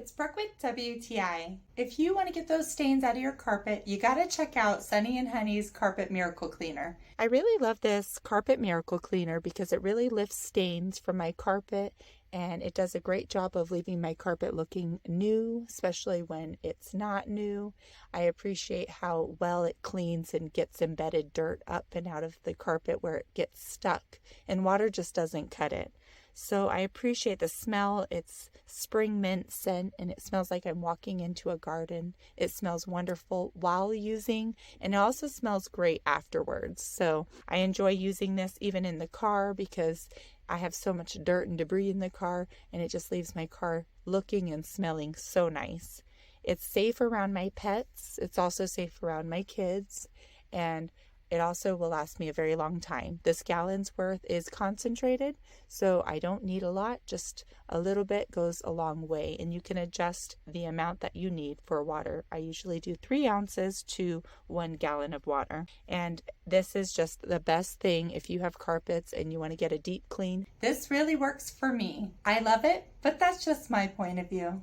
it's Brooke with WTI. If you want to get those stains out of your carpet, you gotta check out Sunny and Honey's Carpet Miracle Cleaner. I really love this Carpet Miracle Cleaner because it really lifts stains from my carpet and it does a great job of leaving my carpet looking new, especially when it's not new. I appreciate how well it cleans and gets embedded dirt up and out of the carpet where it gets stuck, and water just doesn't cut it. So I appreciate the smell. It's spring mint scent and it smells like I'm walking into a garden. It smells wonderful while using, and it also smells great afterwards. So I enjoy using this even in the car because I have so much dirt and debris in the car, and it just leaves my car looking and smelling so nice. It's safe around my pets. It's also safe around my kids, and it also will last me a very long time. This gallon's worth is concentrated, so I don't need a lot. Just a little bit goes a long way, and you can adjust the amount that you need for water. I usually do 3 ounces to 1 gallon of water, and this is just the best thing if you have carpets and you want to get a deep clean. This really works for me. I love it, but that's just my point of view.